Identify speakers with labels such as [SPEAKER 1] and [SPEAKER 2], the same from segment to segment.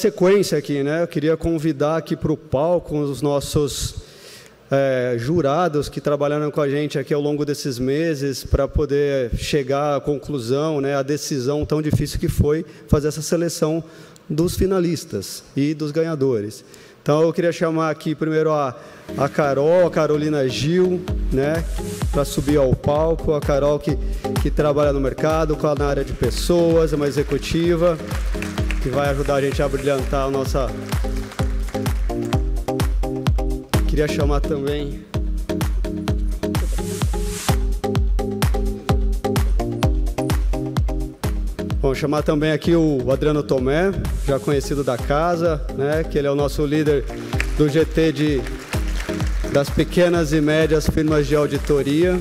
[SPEAKER 1] sequência aqui, né? Eu queria convidar aqui para o palco os nossos jurados que trabalharam com a gente aqui ao longo desses meses para poder chegar à conclusão, né, a decisão tão difícil que foi fazer essa seleção dos finalistas e dos ganhadores. Então, eu queria chamar aqui primeiro a Carol, a Carolina Gil, né, para subir ao palco. A Carol que trabalha no mercado, na área de pessoas, é uma executiva, que vai ajudar a gente a brilhantar a nossa... Queria chamar também... Vamos chamar também aqui o Adriano Tomé, já conhecido da casa, né, que ele é o nosso líder do GT das pequenas e médias firmas de auditoria.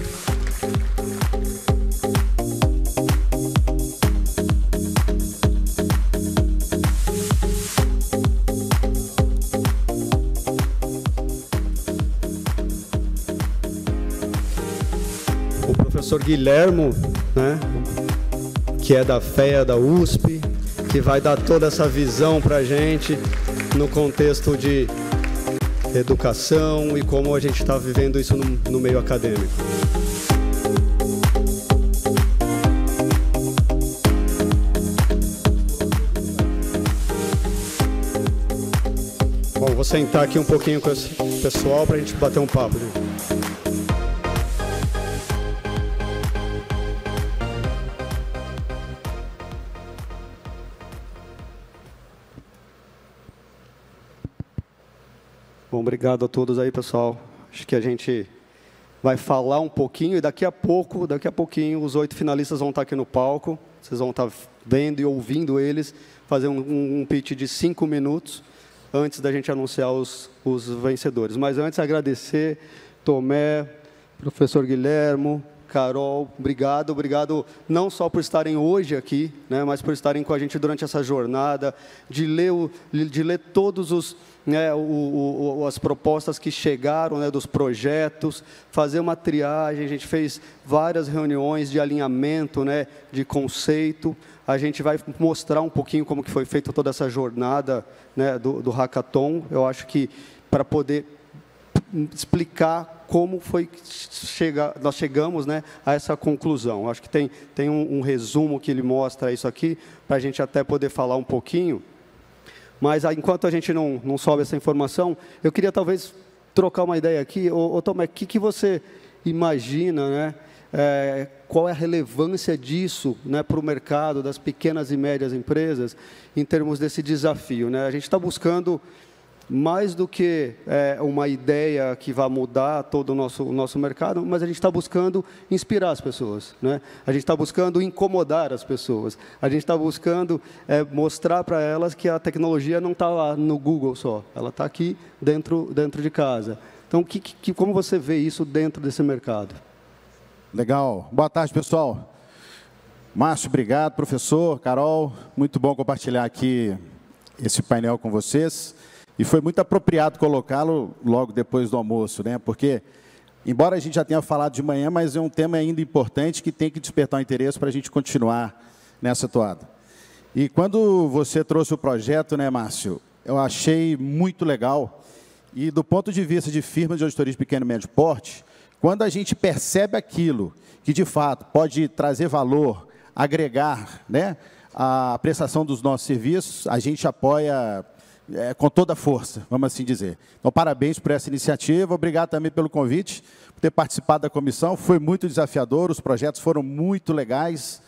[SPEAKER 1] O professor Guilhermo, né, que é da FEA da USP, que vai dar toda essa visão para a gente no contexto de educação e como a gente está vivendo isso no meio acadêmico. Bom, vou sentar aqui um pouquinho com esse pessoal para a gente bater um papo, gente. Bom, obrigado a todos aí, pessoal. Acho que a gente vai falar um pouquinho e daqui a pouquinho, os 8 finalistas vão estar aqui no palco. Vocês vão estar vendo e ouvindo eles fazer um pitch de 5 minutos antes da gente anunciar os vencedores. Mas antes, agradecer Tomé, professor Guilhermo, Carol, obrigado não só por estarem hoje aqui, né, mas por estarem com a gente durante essa jornada, de ler todos as propostas que chegaram, né, dos projetos, fazer uma triagem. A gente fez várias reuniões de alinhamento, né, de conceito. A gente vai mostrar um pouquinho como que foi feita toda essa jornada, né, do hackathon. Eu acho que para poder explicar como foi que nós chegamos, né, a essa conclusão. Acho que tem um resumo que ele mostra isso aqui, para a gente até poder falar um pouquinho. Mas, enquanto a gente não sobe essa informação, eu queria talvez trocar uma ideia aqui. Tomé, o que você imagina, né, qual é a relevância disso, né, para o mercado das pequenas e médias empresas, em termos desse desafio, né? A gente está buscando mais do que uma ideia que vai mudar todo o nosso mercado, mas a gente está buscando inspirar as pessoas, né? A gente está buscando incomodar as pessoas. A gente está buscando mostrar para elas que a tecnologia não está lá no Google só, ela está aqui dentro de casa. Então, como você vê isso dentro desse mercado?
[SPEAKER 2] Legal. Boa tarde, pessoal. Márcio, obrigado. Professor, Carol, muito bom compartilhar aqui esse painel com vocês. E foi muito apropriado colocá-lo logo depois do almoço, né? Porque, embora a gente já tenha falado de manhã, mas é um tema ainda importante que tem que despertar o interesse para a gente continuar nessa toada. E quando você trouxe o projeto, né, Márcio, eu achei muito legal. E do ponto de vista de firmas de auditoria de pequeno e médio porte, quando a gente percebe aquilo que, de fato, pode trazer valor, agregar, né, a prestação dos nossos serviços, a gente apoia com toda a força, vamos assim dizer. Então, parabéns por essa iniciativa, obrigado também pelo convite, por ter participado da comissão, foi muito desafiador, os projetos foram muito legais,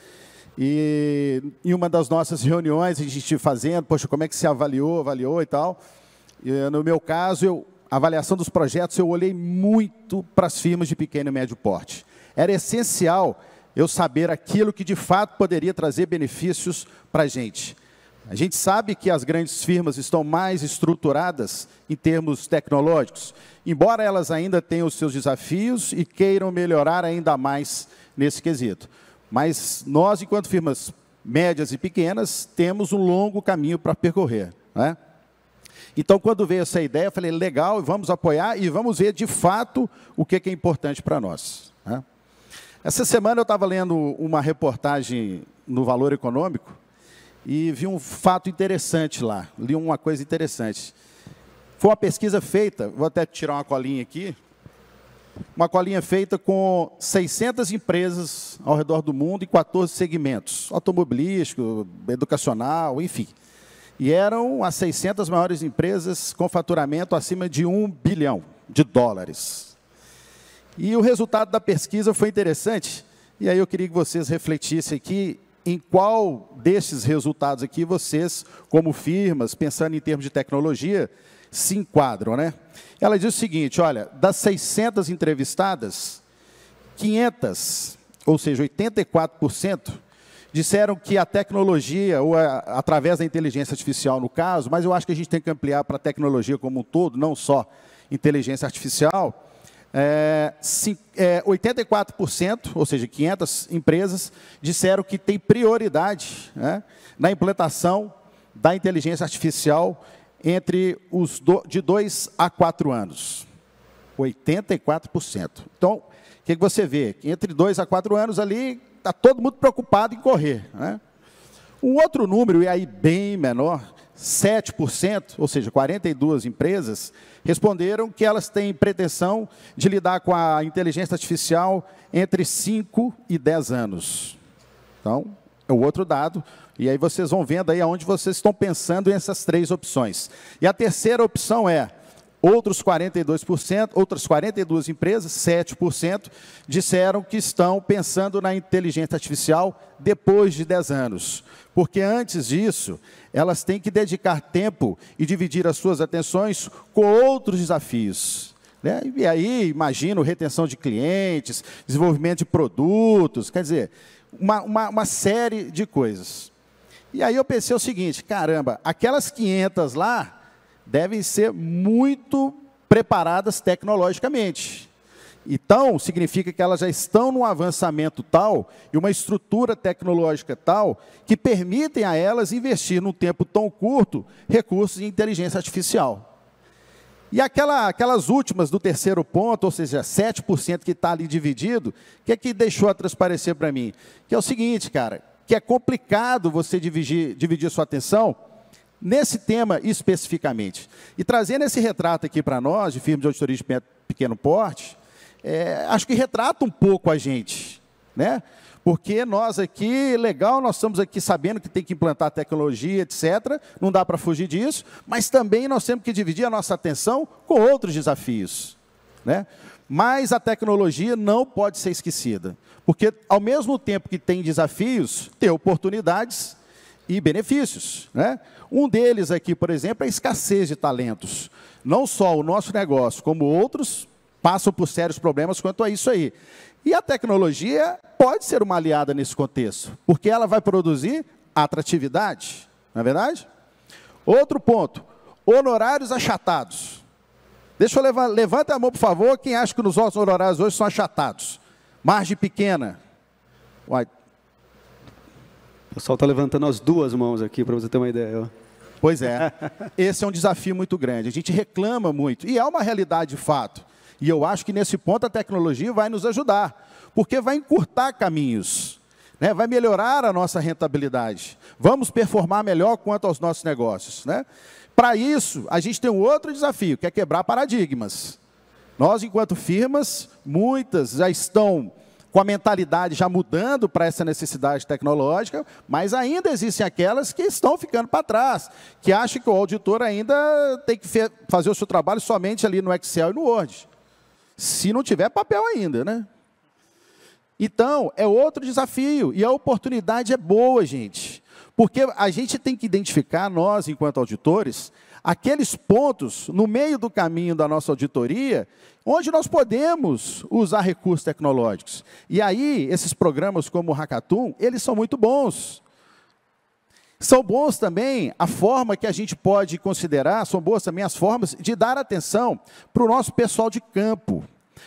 [SPEAKER 2] e em uma das nossas reuniões, a gente fazendo, poxa, como é que se avaliou e tal, e, no meu caso, a avaliação dos projetos, eu olhei muito para as firmas de pequeno e médio porte. Era essencial eu saber aquilo que, de fato, poderia trazer benefícios para a gente. A gente sabe que as grandes firmas estão mais estruturadas em termos tecnológicos, embora elas ainda tenham os seus desafios e queiram melhorar ainda mais nesse quesito. Mas nós, enquanto firmas médias e pequenas, temos um longo caminho para percorrer, né? Então, quando veio essa ideia, eu falei, legal, vamos apoiar e vamos ver, de fato, o que é importante para nós, né? Essa semana eu estava lendo uma reportagem no Valor Econômico, e vi um fato interessante lá, li uma coisa interessante. Foi uma pesquisa feita, vou até tirar uma colinha aqui, uma colinha feita com 600 empresas ao redor do mundo em 14 segmentos, automobilístico, educacional, enfim. E eram as 600 maiores empresas com faturamento acima de $1 bilhão. E o resultado da pesquisa foi interessante, e aí eu queria que vocês refletissem aqui em qual desses resultados aqui vocês, como firmas, pensando em termos de tecnologia, se enquadram, né? Ela diz o seguinte, olha, das 600 entrevistadas, 500, ou seja, 84%, disseram que a tecnologia, ou através da inteligência artificial no caso, mas eu acho que a gente tem que ampliar para a tecnologia como um todo, não só inteligência artificial, 84%, ou seja, 500 empresas, disseram que tem prioridade, né, na implantação da inteligência artificial entre de 2 a 4 anos. 84%. Então, o que você vê? Entre 2 a 4 anos ali, está todo mundo preocupado em correr, né? Um outro número, e aí bem menor, 7%, ou seja, 42 empresas, responderam que elas têm pretensão de lidar com a inteligência artificial entre 5 e 10 anos. Então, é o outro dado, e aí vocês vão vendo aí aonde vocês estão pensando nessas 3 opções. E a terceira opção é, outros 42%, outras 42 empresas, 7%, disseram que estão pensando na inteligência artificial depois de 10 anos. Porque antes disso, elas têm que dedicar tempo e dividir as suas atenções com outros desafios, né? E aí, imagino, retenção de clientes, desenvolvimento de produtos, quer dizer, uma série de coisas. E aí eu pensei o seguinte, caramba, aquelas 500 lá devem ser muito preparadas tecnologicamente. Então, significa que elas já estão num avançamento tal e uma estrutura tecnológica tal que permitem a elas investir num tempo tão curto recursos de inteligência artificial. E aquelas últimas do terceiro ponto, ou seja, 7% que está ali dividido, o que é que deixou a transparecer para mim? Que é o seguinte, cara, que é complicado você dividir sua atenção nesse tema especificamente. E trazendo esse retrato aqui para nós, de firma de auditoria de pequeno porte, acho que retrata um pouco a gente, né? Porque nós aqui, legal, nós estamos aqui sabendo que tem que implantar tecnologia, etc., não dá para fugir disso, mas também nós temos que dividir a nossa atenção com outros desafios, né? Mas a tecnologia não pode ser esquecida, porque ao mesmo tempo que tem desafios, tem oportunidades e benefícios, né? Um deles aqui, por exemplo, é a escassez de talentos. Não só o nosso negócio, como outros, passam por sérios problemas quanto a isso aí. E a tecnologia pode ser uma aliada nesse contexto, porque ela vai produzir atratividade, não é verdade? Outro ponto, honorários achatados. Deixa eu levanta a mão, por favor, quem acha que os nossos honorários hoje são achatados. Margem pequena. Uai.
[SPEAKER 1] O pessoal está levantando as 2 mãos aqui, para você ter uma ideia.
[SPEAKER 2] Pois é, esse é um desafio muito grande. A gente reclama muito, e é uma realidade de fato. E eu acho que nesse ponto a tecnologia vai nos ajudar, porque vai encurtar caminhos, né? Vai melhorar a nossa rentabilidade. Vamos performar melhor quanto aos nossos negócios, né? Para isso, a gente tem um outro desafio, que é quebrar paradigmas. Nós, enquanto firmas, muitas já estão com a mentalidade já mudando para essa necessidade tecnológica, mas ainda existem aquelas que estão ficando para trás, que acham que o auditor ainda tem que fazer o seu trabalho somente ali no Excel e no Word, se não tiver papel ainda, né? Então, é outro desafio, e a oportunidade é boa, gente, porque a gente tem que identificar, nós, enquanto auditores, aqueles pontos no meio do caminho da nossa auditoria, onde nós podemos usar recursos tecnológicos. E aí, esses programas como o Hackathon, eles são muito bons. São bons também a forma que a gente pode considerar, são boas também as formas de dar atenção para o nosso pessoal de campo.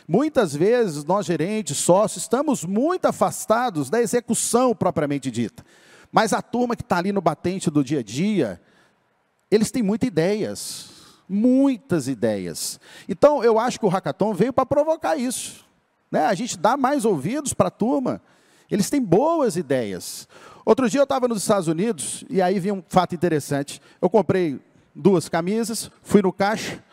[SPEAKER 2] Muitas vezes, nós gerentes, sócios, estamos muito afastados da execução propriamente dita. Mas a turma que está ali no batente do dia a dia, eles têm muitas ideias. Então, eu acho que o Hackathon veio para provocar isso, né? A gente dá mais ouvidos para a turma, eles têm boas ideias. Outro dia eu estava nos Estados Unidos e aí vi um fato interessante. Eu comprei 2 camisas, fui no caixa,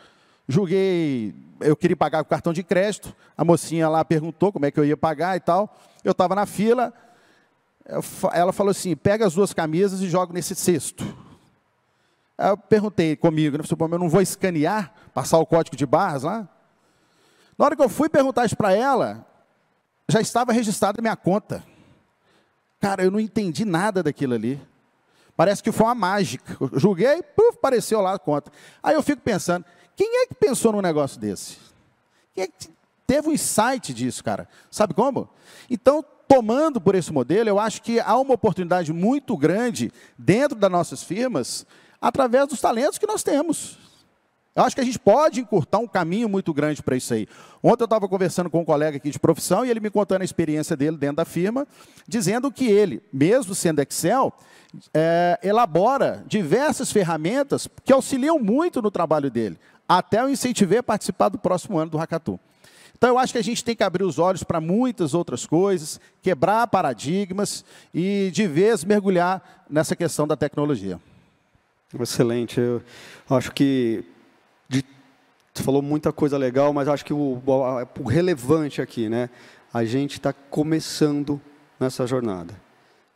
[SPEAKER 2] julguei, eu queria pagar com cartão de crédito, a mocinha lá perguntou como é que eu ia pagar e tal. Eu estava na fila, ela falou assim, pega as 2 camisas e joga nesse cesto. Aí eu perguntei comigo, né, eu não vou escanear, passar o código de barras lá? Na hora que eu fui perguntar isso para ela, já estava registrada a minha conta. Cara, eu não entendi nada daquilo ali. Parece que foi uma mágica. Eu julguei, apareceu lá a conta. Aí eu fico pensando, quem é que pensou num negócio desse? Quem é que teve um insight disso, cara? Sabe como? Então, tomando por esse modelo, eu acho que há uma oportunidade muito grande dentro das nossas firmas, através dos talentos que nós temos. Eu acho que a gente pode encurtar um caminho muito grande para isso aí. Ontem eu estava conversando com um colega aqui de profissão e ele me contando a experiência dele dentro da firma, dizendo que ele, mesmo sendo Excel, elabora diversas ferramentas que auxiliam muito no trabalho dele. Até eu incentivei a participar do próximo ano do Hackathon. Então, eu acho que a gente tem que abrir os olhos para muitas outras coisas, quebrar paradigmas e, de vez, mergulhar nessa questão da tecnologia.
[SPEAKER 1] Excelente. Eu acho que você falou muita coisa legal, mas acho que o relevante aqui, né? A gente está começando nessa jornada.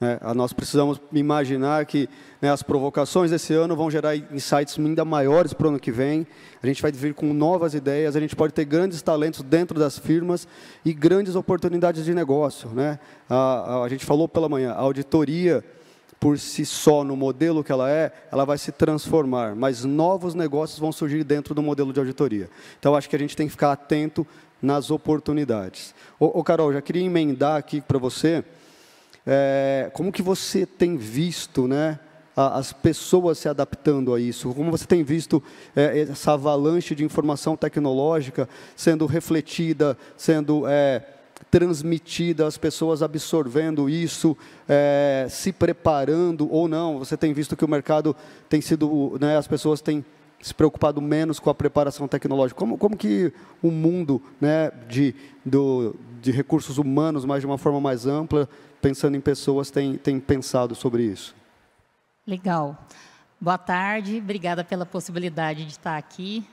[SPEAKER 1] Né? Nós precisamos imaginar que, né, as provocações desse ano vão gerar insights ainda maiores para o ano que vem. A gente vai vir com novas ideias, a gente pode ter grandes talentos dentro das firmas e grandes oportunidades de negócio. Né? A gente falou pela manhã, a auditoria, por si só, no modelo que ela vai se transformar, mas novos negócios vão surgir dentro do modelo de auditoria. Então, acho que a gente tem que ficar atento nas oportunidades. Carol, já queria emendar aqui para você, como que você tem visto, né, as pessoas se adaptando a isso? Como você tem visto essa avalanche de informação tecnológica sendo refletida, sendo transmitida, as pessoas absorvendo isso, se preparando ou não? Você tem visto que o mercado tem sido, né, as pessoas têm se preocupado menos com a preparação tecnológica. Como que o mundo, né, de recursos humanos, mas de uma forma mais ampla, pensando em pessoas, tem pensado sobre isso?
[SPEAKER 3] Legal. Boa tarde, obrigada pela possibilidade de estar aqui.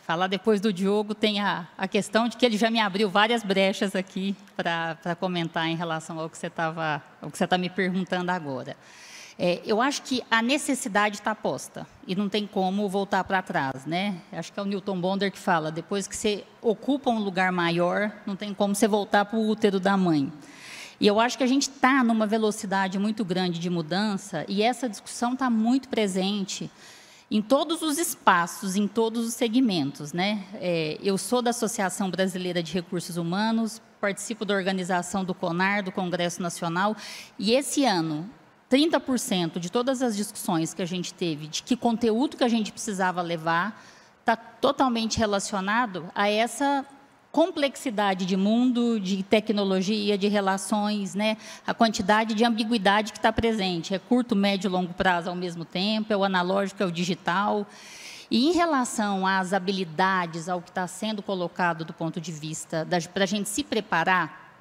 [SPEAKER 3] Falar depois do Diogo tem a questão de que ele já me abriu várias brechas aqui para comentar em relação ao que você está me perguntando agora. Eu acho que a necessidade está posta e não tem como voltar para trás, né? Acho que é o Newton Bonder que fala, depois que você ocupa um lugar maior, não tem como você voltar para o útero da mãe. E eu acho que a gente está numa velocidade muito grande de mudança e essa discussão está muito presente em todos os espaços, em todos os segmentos, né? Eu sou da Associação Brasileira de Recursos Humanos, participo da organização do CONAR, do Congresso Nacional, e esse ano, 30% de todas as discussões que a gente teve, de que conteúdo que a gente precisava levar, está totalmente relacionado a essa complexidade de mundo, de tecnologia, de relações, né? A quantidade de ambiguidade que está presente. É curto, médio e longo prazo ao mesmo tempo, é o analógico, é o digital. E em relação às habilidades, ao que está sendo colocado do ponto de vista para a gente se preparar,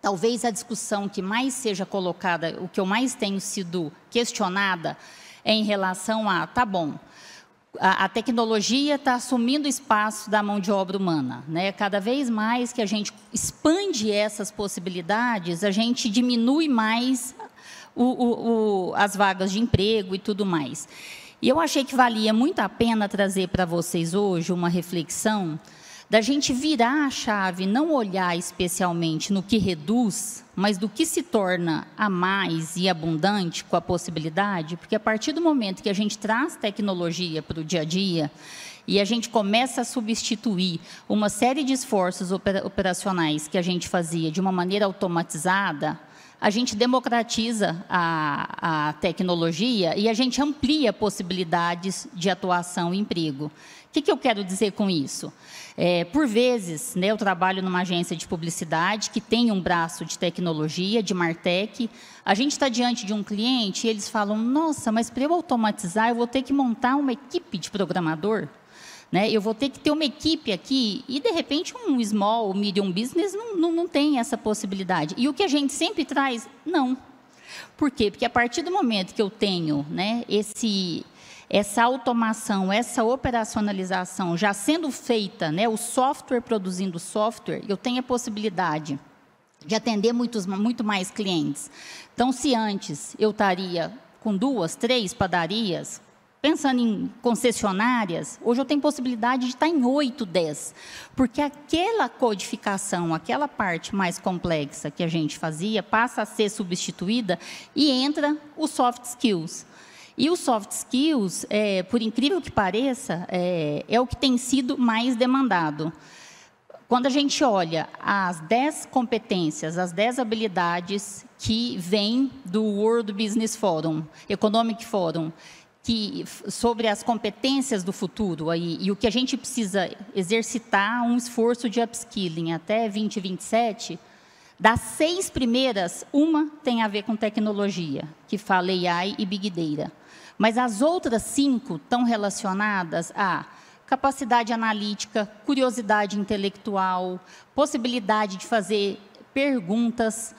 [SPEAKER 3] talvez a discussão que mais seja colocada, o que eu mais tenho sido questionada, é em relação a, tá bom, a tecnologia está assumindo o espaço da mão de obra humana, né? Cada vez mais que a gente expande essas possibilidades, a gente diminui mais as vagas de emprego e tudo mais. E eu achei que valia muito a pena trazer para vocês hoje uma reflexão da gente virar a chave, não olhar especialmente no que reduz, mas do que se torna a mais e abundante com a possibilidade, porque a partir do momento que a gente traz tecnologia para o dia a dia e a gente começa a substituir uma série de esforços operacionais que a gente fazia de uma maneira automatizada, a gente democratiza a tecnologia e a gente amplia possibilidades de atuação e emprego. O que eu quero dizer com isso? Por vezes, né, eu trabalho numa agência de publicidade que tem um braço de tecnologia, de Martech. A gente está diante de um cliente e eles falam, nossa, mas para eu automatizar, eu vou ter que montar uma equipe de programador, né? Eu vou ter que ter uma equipe aqui e, de repente, um small, medium business não tem essa possibilidade. E o que a gente sempre traz, não. Por quê? Porque a partir do momento que eu tenho, né, essa automação, essa operacionalização já sendo feita, né, o software produzindo software, eu tenho a possibilidade de atender muito mais clientes. Então, se antes eu estaria com 2, 3 padarias, pensando em concessionárias, hoje eu tenho possibilidade de estar em 8, 10, porque aquela codificação, aquela parte mais complexa que a gente fazia, passa a ser substituída e entra os soft skills. E os soft skills, por incrível que pareça, é o que tem sido mais demandado. Quando a gente olha as 10 competências, as 10 habilidades que vêm do World Business Forum, Economic Forum, sobre as competências do futuro, e o que a gente precisa exercitar um esforço de upskilling até 2027, das 6 primeiras, uma tem a ver com tecnologia, que fala AI e Big Data. Mas as outras 5 estão relacionadas a capacidade analítica, curiosidade intelectual, possibilidade de fazer perguntas,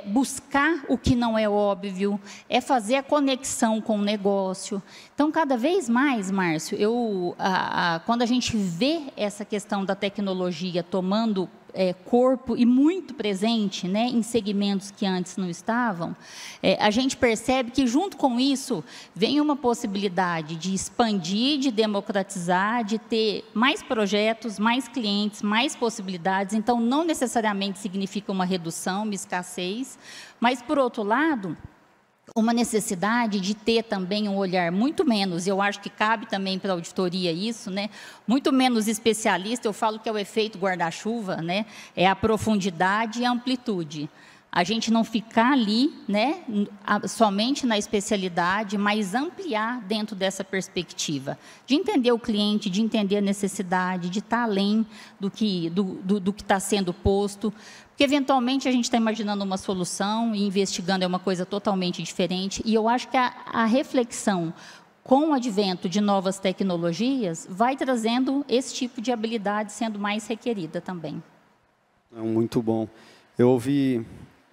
[SPEAKER 3] buscar o que não é óbvio, fazer a conexão com o negócio. Então, cada vez mais, Márcio, quando a gente vê essa questão da tecnologia tomando corpo e muito presente, né, em segmentos que antes não estavam, a gente percebe que, junto com isso, vem uma possibilidade de expandir, de democratizar, de ter mais projetos, mais clientes, mais possibilidades. Então, não necessariamente significa uma redução, uma escassez, mas, por outro lado, uma necessidade de ter também um olhar muito menos, eu acho que cabe também para a auditoria isso, né? Muito menos especialista, eu falo que é o efeito guarda-chuva, né? É a profundidade e a amplitude. A gente não ficar ali, né, somente na especialidade, mas ampliar dentro dessa perspectiva, de entender o cliente, de entender a necessidade, de estar além do que está sendo posto, porque eventualmente a gente está imaginando uma solução e investigando é uma coisa totalmente diferente, e eu acho que a reflexão com o advento de novas tecnologias vai trazendo esse tipo de habilidade sendo mais requerida também.
[SPEAKER 1] Muito bom. Eu ouvi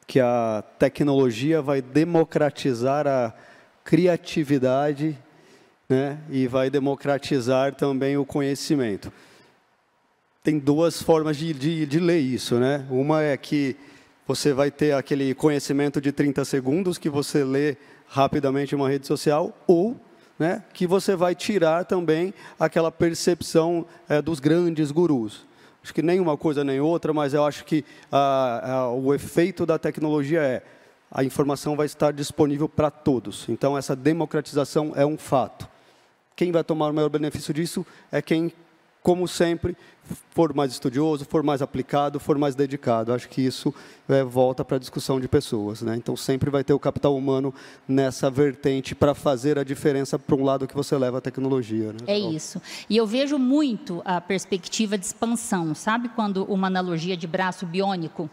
[SPEAKER 1] que a tecnologia vai democratizar a criatividade, né, e vai democratizar também o conhecimento. Tem 2 formas de ler isso, né? Uma é que você vai ter aquele conhecimento de 30 segundos que você lê rapidamente em uma rede social, ou, né, que você vai tirar também aquela percepção dos grandes gurus. Acho que nem uma coisa nem outra, mas eu acho que o efeito da tecnologia a informação vai estar disponível para todos. Então, essa democratização é um fato. Quem vai tomar o maior benefício disso é quem, como sempre, for mais estudioso, for mais aplicado, for mais dedicado. Acho que isso volta para a discussão de pessoas, né? Então, sempre vai ter o capital humano nessa vertente para fazer a diferença para um lado que você leva a tecnologia, né?
[SPEAKER 3] É isso. E eu vejo muito a perspectiva de expansão. Sabe quando uma analogia de braço biônico,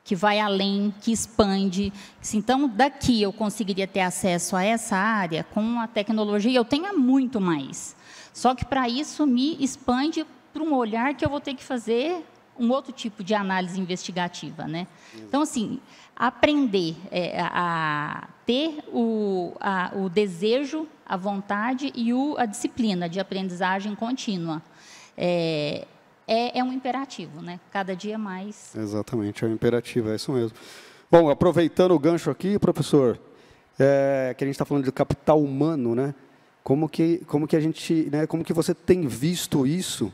[SPEAKER 3] que vai além, que expande? Então, daqui eu conseguiria ter acesso a essa área, com a tecnologia eu tenho muito mais. Só que, para isso, me expande para um olhar que eu vou ter que fazer um outro tipo de análise investigativa, né? Então, assim, aprender a ter o desejo, a vontade e a disciplina de aprendizagem contínua é um imperativo, né? Cada dia mais.
[SPEAKER 1] Exatamente, é um imperativo, é isso mesmo. Bom, aproveitando o gancho aqui, professor, que a gente está falando de capital humano, né? Como que a gente, né? Como que você tem visto isso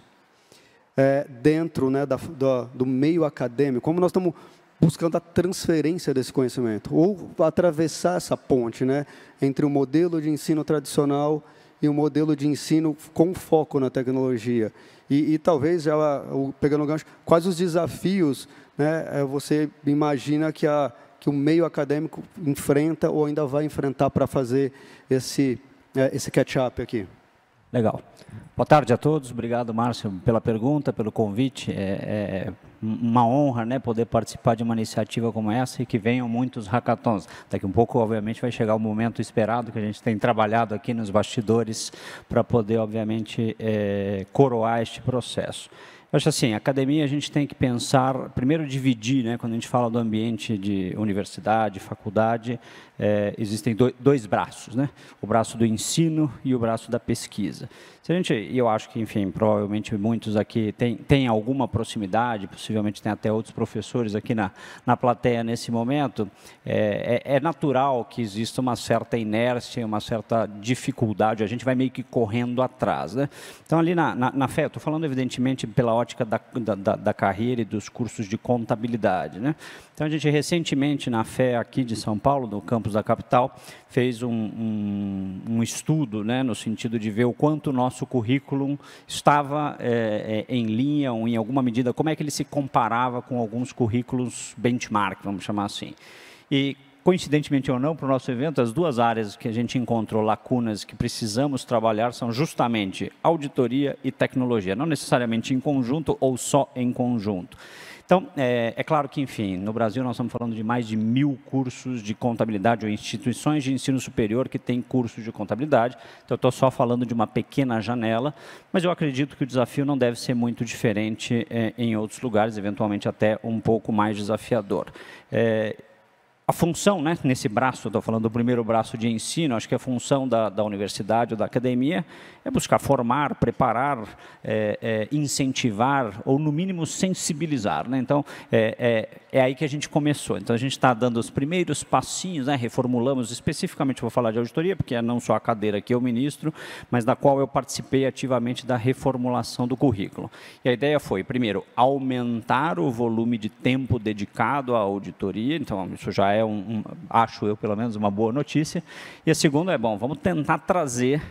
[SPEAKER 1] dentro, né, do meio acadêmico? Como nós estamos buscando a transferência desse conhecimento, ou atravessar essa ponte, né, entre o modelo de ensino tradicional e o modelo de ensino com foco na tecnologia? E talvez, pegando o gancho, quais os desafios, né, você imagina que o meio acadêmico enfrenta ou ainda vai enfrentar para fazer esse catch-up aqui?
[SPEAKER 4] Legal. Boa tarde a todos. Obrigado, Márcio, pela pergunta, pelo convite. É uma honra, né, poder participar de uma iniciativa como essa e que venham muitos hackathons. Daqui um pouco, obviamente, vai chegar o momento esperado que a gente tem trabalhado aqui nos bastidores para poder, obviamente, coroar este processo. Eu acho assim, a academia a gente tem que pensar, primeiro dividir, né, quando a gente fala do ambiente de universidade, faculdade, existem dois braços, né? O braço do ensino e o braço da pesquisa. E eu acho que, enfim, provavelmente muitos aqui têm alguma proximidade, possivelmente tem até outros professores aqui na plateia nesse momento, é natural que exista uma certa inércia, uma certa dificuldade, a gente vai meio que correndo atrás, né? Então, ali na FE, estou falando evidentemente pela ótica da carreira e dos cursos de contabilidade, né? Então, a gente recentemente na FE aqui de São Paulo, no campus da capital, fez um estudo, né, no sentido de ver o quanto o nosso currículo estava em linha ou em alguma medida, como é que ele se comparava com alguns currículos benchmark, vamos chamar assim. E, coincidentemente ou não, para o nosso evento, as duas áreas que a gente encontrou lacunas que precisamos trabalhar são justamente auditoria e tecnologia, não necessariamente em conjunto ou só em conjunto. Então, é claro que, enfim, no Brasil nós estamos falando de mais de 1000 cursos de contabilidade ou instituições de ensino superior que têm cursos de contabilidade. Então, eu estou só falando de uma pequena janela, mas eu acredito que o desafio não deve ser muito diferente em outros lugares, eventualmente até um pouco mais desafiador. A função, né, nesse braço, estou falando do primeiro braço de ensino, acho que a função da universidade ou da academia é buscar formar, preparar, incentivar ou, no mínimo, sensibilizar, né? Então, é aí que a gente começou. Então, a gente está dando os primeiros passinhos, né? Reformulamos, especificamente vou falar de auditoria, porque é não só a cadeira que eu ministro, mas da qual eu participei ativamente da reformulação do currículo. E a ideia foi, primeiro, aumentar o volume de tempo dedicado à auditoria, então, isso já acho eu, pelo menos, uma boa notícia. E a segunda vamos tentar trazer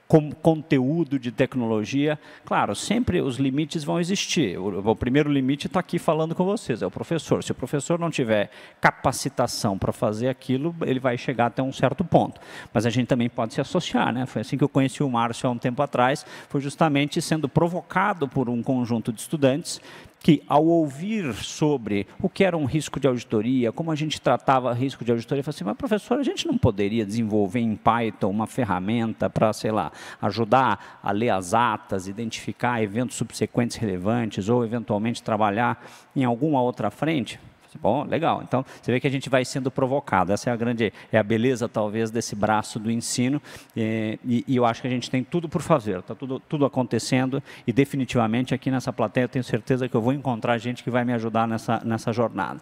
[SPEAKER 4] conteúdo de tecnologia. Claro, sempre os limites vão existir. O primeiro limite está aqui falando com vocês, é o professor. Se o professor não tiver capacitação para fazer aquilo, ele vai chegar até um certo ponto. Mas a gente também pode se associar, né? Foi assim que eu conheci o Márcio há um tempo atrás, foi justamente sendo provocado por um conjunto de estudantes que, ao ouvir sobre o que era um risco de auditoria, como a gente tratava risco de auditoria, falou assim, mas professor, a gente não poderia desenvolver em Python uma ferramenta para, sei lá, ajudar a ler as atas, identificar eventos subsequentes relevantes ou, eventualmente, trabalhar em alguma outra frente? Bom, legal. Então, você vê que a gente vai sendo provocado. Essa é a beleza, talvez, desse braço do ensino. E eu acho que a gente tem tudo por fazer. Está tudo acontecendo e, definitivamente, aqui nessa plateia, eu tenho certeza que eu vou encontrar gente que vai me ajudar nessa jornada.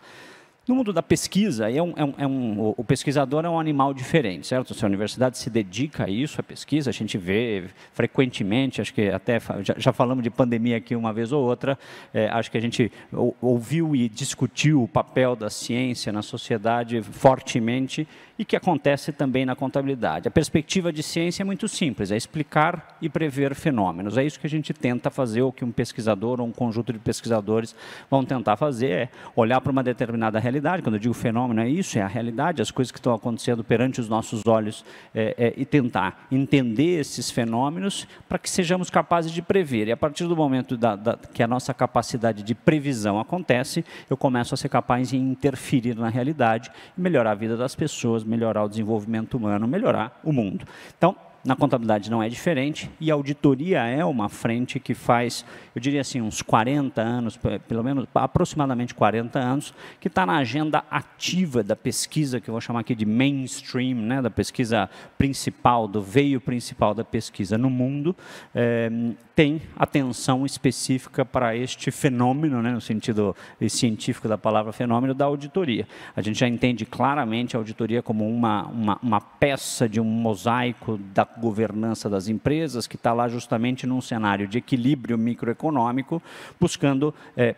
[SPEAKER 4] No mundo da pesquisa, o pesquisador é um animal diferente, certo? Se a universidade se dedica a isso, a pesquisa, a gente vê frequentemente, acho que até já falamos de pandemia aqui uma vez ou outra, acho que a gente ouviu e discutiu o papel da ciência na sociedade fortemente e que acontece também na contabilidade. A perspectiva de ciência é muito simples, é explicar e prever fenômenos. É isso que a gente tenta fazer, ou que um pesquisador ou um conjunto de pesquisadores vão tentar fazer, é olhar para uma determinada realidade. Quando eu digo fenômeno, é isso, é a realidade, as coisas que estão acontecendo perante os nossos olhos e tentar entender esses fenômenos para que sejamos capazes de prever. E a partir do momento que a nossa capacidade de previsão acontece, eu começo a ser capaz de interferir na realidade, melhorar a vida das pessoas, melhorar o desenvolvimento humano, melhorar o mundo. Então, na contabilidade não é diferente, e a auditoria é uma frente que faz, eu diria assim, uns 40 anos, pelo menos aproximadamente 40 anos, que está na agenda ativa da pesquisa, que eu vou chamar aqui de mainstream, né, da pesquisa principal, do veio principal da pesquisa no mundo, tem atenção específica para este fenômeno, né, no sentido científico da palavra fenômeno, da auditoria. A gente já entende claramente a auditoria como uma peça de um mosaico da governança das empresas, que está lá justamente num cenário de equilíbrio microeconômico, buscando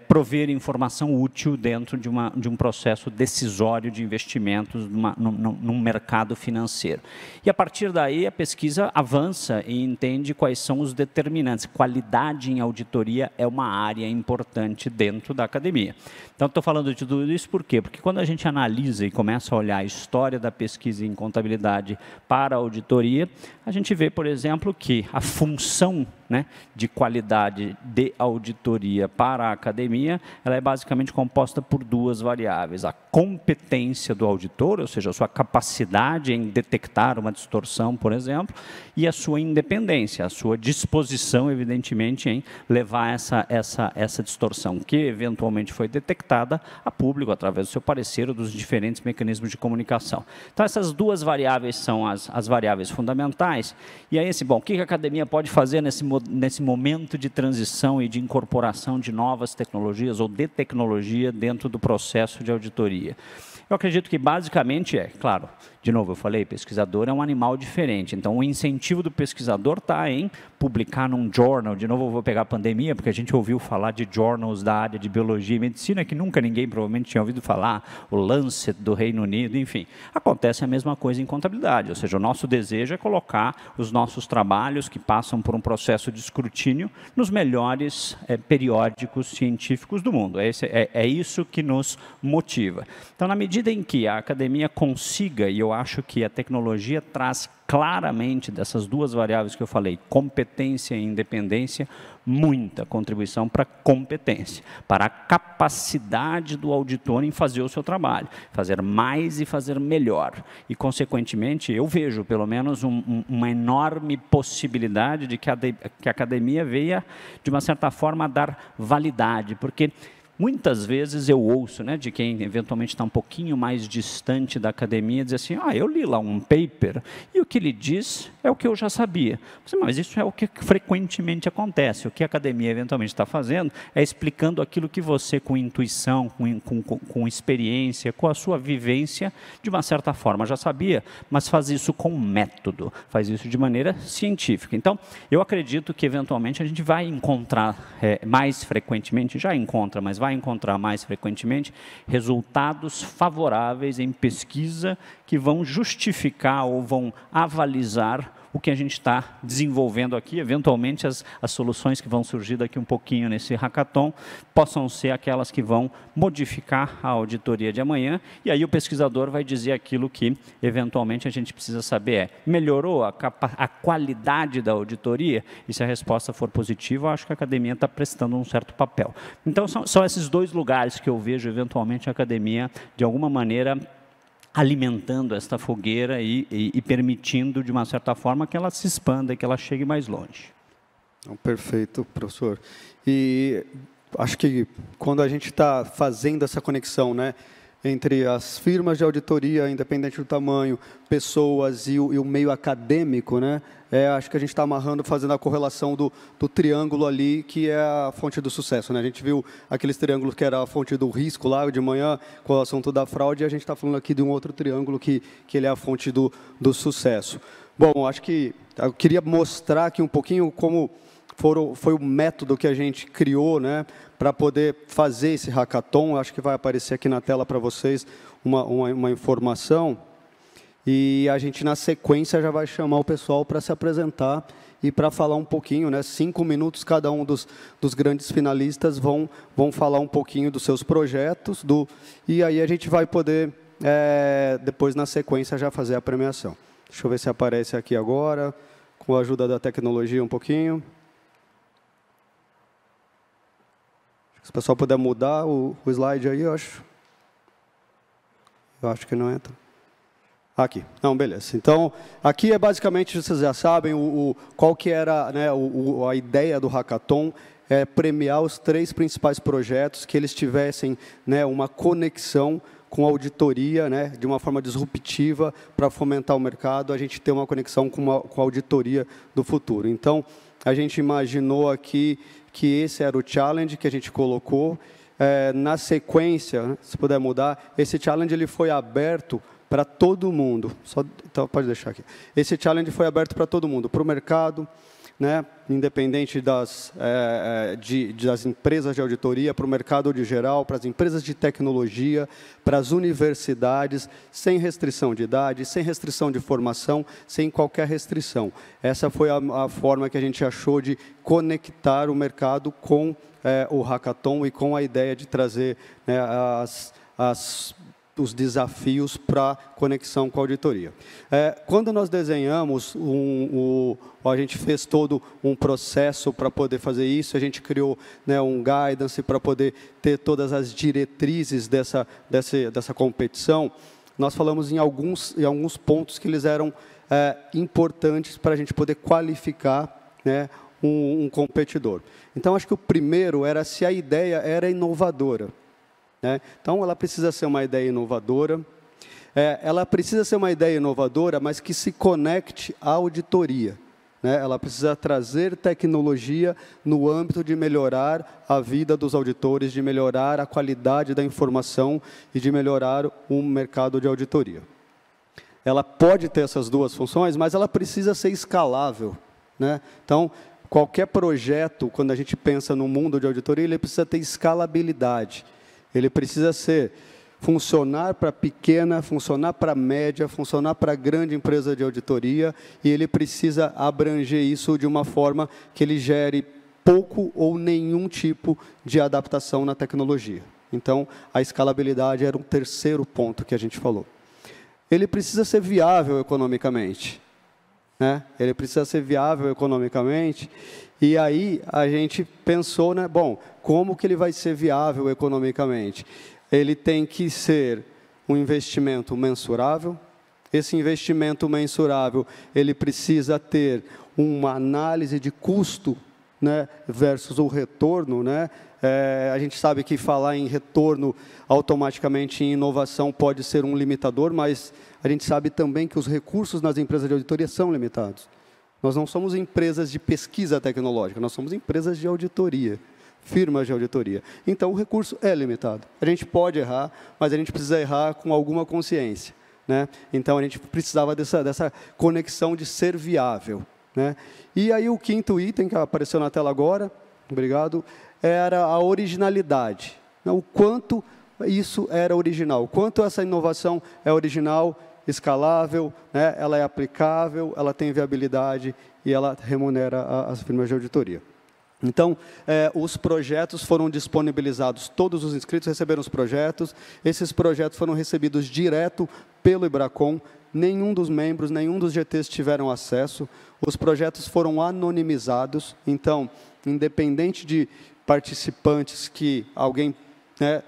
[SPEAKER 4] prover informação útil dentro de um processo decisório de investimentos num mercado financeiro. E, a partir daí, a pesquisa avança e entende quais são os determinantes. Qualidade em auditoria é uma área importante dentro da academia. Então, estou falando de tudo isso por quê? Porque quando a gente analisa e começa a olhar a história da pesquisa em contabilidade para a auditoria, a gente vê, por exemplo, que a função né, de qualidade de auditoria para a academia, ela é basicamente composta por duas variáveis: a competência do auditor, ou seja, a sua capacidade em detectar uma distorção, por exemplo, e a sua independência, a sua disposição, evidentemente, em levar essa distorção que eventualmente foi detectada a público através do seu parecer ou dos diferentes mecanismos de comunicação. Então, essas duas variáveis são as variáveis fundamentais. E aí, bom, o que a academia pode fazer nesse momento de transição e de incorporação de novas tecnologias ou de tecnologia dentro do processo de auditoria? Eu acredito que basicamente claro, de novo eu falei, pesquisador é um animal diferente, então o incentivo do pesquisador está em publicar num journal. De novo eu vou pegar a pandemia, porque a gente ouviu falar de journals da área de biologia e medicina que nunca ninguém provavelmente tinha ouvido falar, o Lancet do Reino Unido, enfim. Acontece a mesma coisa em contabilidade, ou seja, o nosso desejo é colocar os nossos trabalhos que passam por um processo de escrutínio nos melhores periódicos científicos do mundo. É isso que nos motiva. Então, na medida em que a academia consiga, e eu acho que a tecnologia traz claramente dessas duas variáveis que eu falei, competência e independência, muita contribuição para a competência, para a capacidade do auditor em fazer o seu trabalho, fazer mais e fazer melhor. E, consequentemente, eu vejo, pelo menos, uma enorme possibilidade de que a academia venha, de uma certa forma, a dar validade, porque muitas vezes eu ouço, né, de quem eventualmente está um pouquinho mais distante da academia, dizer assim, eu li lá um paper e o que ele diz é o que eu já sabia. Mas isso é o que frequentemente acontece. O que a academia eventualmente está fazendo é explicando aquilo que você, com intuição, com experiência, com a sua vivência, de uma certa forma já sabia, mas faz isso com método, faz isso de maneira científica. Então, eu acredito que eventualmente a gente vai encontrar mais frequentemente, já encontra, mas vai encontrar mais frequentemente resultados favoráveis em pesquisa que vão justificar ou vão avalizar o que a gente está desenvolvendo aqui. Eventualmente, as soluções que vão surgir daqui um pouquinho nesse hackathon possam ser aquelas que vão modificar a auditoria de amanhã, e aí o pesquisador vai dizer aquilo que, eventualmente, a gente precisa saber melhorou a qualidade da auditoria? E se a resposta for positiva, eu acho que a academia está prestando um certo papel. Então, são esses dois lugares que eu vejo, eventualmente, a academia, de alguma maneira, alimentando esta fogueira e permitindo, de uma certa forma, que ela se expanda e que ela chegue mais longe.
[SPEAKER 1] Perfeito, professor. E acho que quando a gente está fazendo essa conexão, né, entre as firmas de auditoria, independente do tamanho, pessoas e o meio acadêmico, né, acho que a gente está amarrando, fazendo a correlação do triângulo ali, que é a fonte do sucesso, né? A gente viu aqueles triângulos que era a fonte do risco lá de manhã, com o assunto da fraude, e a gente está falando aqui de um outro triângulo que ele é a fonte do sucesso. Bom, acho que eu queria mostrar aqui um pouquinho como foi o método que a gente criou, né, para poder fazer esse hackathon. Acho que vai aparecer aqui na tela para vocês uma informação. E a gente, na sequência, já vai chamar o pessoal para se apresentar e para falar um pouquinho, né, 5 minutos, cada um dos grandes finalistas vão falar um pouquinho dos seus projetos, e aí a gente vai poder, depois, na sequência, já fazer a premiação. Deixa eu ver se aparece aqui agora, com a ajuda da tecnologia um pouquinho. Se o pessoal puder mudar o slide aí, eu acho que não entra. Aqui. Não, beleza. Então, aqui é basicamente, vocês já sabem, qual que era, né, a ideia do hackathon, é premiar os 3 principais projetos que eles tivessem, né, uma conexão com a auditoria, né, de uma forma disruptiva para fomentar o mercado, a gente ter uma conexão com a auditoria do futuro. Então, a gente imaginou aqui que esse era o challenge que a gente colocou. Na sequência, né, se puder mudar, esse challenge ele foi aberto para todo mundo. Então, pode deixar aqui. Esse challenge foi aberto para todo mundo, para o mercado, né, independente das empresas de auditoria, para o mercado de geral, para as empresas de tecnologia, para as universidades, sem restrição de idade, sem restrição de formação, sem qualquer restrição. Essa foi a forma que a gente achou de conectar o mercado com o hackathon e com a ideia de trazer, né, os desafios para conexão com a auditoria. Quando nós desenhamos, a gente fez todo um processo para poder fazer isso, a gente criou, né, um guidance para poder ter todas as diretrizes dessa competição. Nós falamos em alguns pontos que eles eram importantes para a gente poder qualificar, né, um competidor. Então, acho que o primeiro era se a ideia era inovadora, né? Então, ela precisa ser uma ideia inovadora, ela precisa ser uma ideia inovadora, mas que se conecte à auditoria, né? Ela precisa trazer tecnologia no âmbito de melhorar a vida dos auditores, de melhorar a qualidade da informação e de melhorar o mercado de auditoria. Ela pode ter essas duas funções, mas ela precisa ser escalável, né? Então, qualquer projeto, quando a gente pensa no mundo de auditoria, ele precisa ter escalabilidade. Ele precisa funcionar para pequena, funcionar para média, funcionar para grande empresa de auditoria, e ele precisa abranger isso de uma forma que ele gere pouco ou nenhum tipo de adaptação na tecnologia. Então, a escalabilidade era um terceiro ponto que a gente falou. Ele precisa ser viável economicamente, né? Ele precisa ser viável economicamente, e aí a gente pensou, né, bom, como que ele vai ser viável economicamente? Ele tem que ser um investimento mensurável. Esse investimento mensurável, ele precisa ter uma análise de custo, né, versus o retorno, né? A gente sabe que falar em retorno automaticamente em inovação pode ser um limitador, mas a gente sabe também que os recursos nas empresas de auditoria são limitados. Nós não somos empresas de pesquisa tecnológica, nós somos empresas de auditoria, firmas de auditoria. Então, o recurso é limitado. A gente pode errar, mas a gente precisa errar com alguma consciência, né? Então, a gente precisava dessa conexão de ser viável, né? E aí, o quinto item, que apareceu na tela agora, obrigado, era a originalidade. O quanto isso era original, o quanto essa inovação é original, escalável, né? Ela é aplicável, ela tem viabilidade e ela remunera as firmas de auditoria. Então, os projetos foram disponibilizados, todos os inscritos receberam os projetos, esses projetos foram recebidos direto pelo Ibracon, nenhum dos membros, nenhum dos GTs tiveram acesso, os projetos foram anonimizados, então, independente de participantes que alguém, né,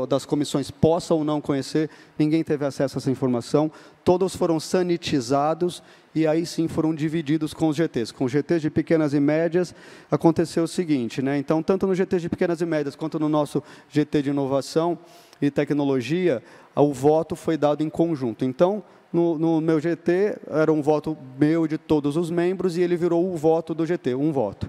[SPEAKER 1] das comissões possa ou não conhecer, ninguém teve acesso a essa informação, todos foram sanitizados e aí sim foram divididos com os GTs. Com os GTs de pequenas e médias, aconteceu o seguinte, né? Então, tanto no GT de pequenas e médias, quanto no nosso GT de inovação e tecnologia, o voto foi dado em conjunto. Então, no meu GT, era um voto meu e de todos os membros, e ele virou o voto do GT, um voto.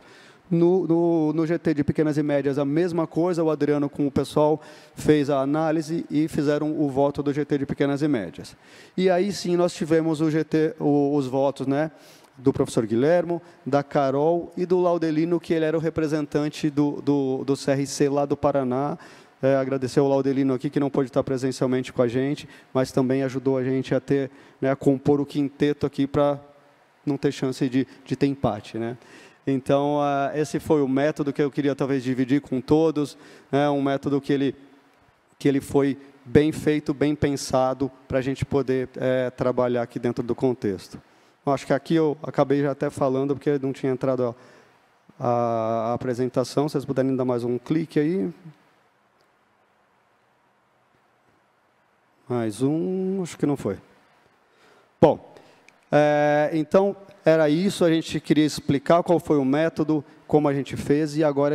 [SPEAKER 1] No GT de pequenas e médias, a mesma coisa, o Adriano com o pessoal fez a análise e fizeram o voto do GT de pequenas e médias. E aí sim nós tivemos os votos, né, do professor Guilhermo, da Carol e do Laudelino, que ele era o representante do CRC lá do Paraná. Agradecer ao Laudelino aqui, que não pôde estar presencialmente com a gente, mas também ajudou a gente a ter, né, a compor o quinteto aqui para não ter chance de ter empate, né? Então, esse foi o método que eu queria talvez dividir com todos, né, um método que ele foi bem feito, bem pensado, para a gente poder trabalhar aqui dentro do contexto. Eu acho que aqui eu acabei já até falando, porque não tinha entrado a apresentação, se vocês puderem dar mais um clique aí. Mais um, acho que não foi. Bom, então, era isso, a gente queria explicar qual foi o método, como a gente fez, e agora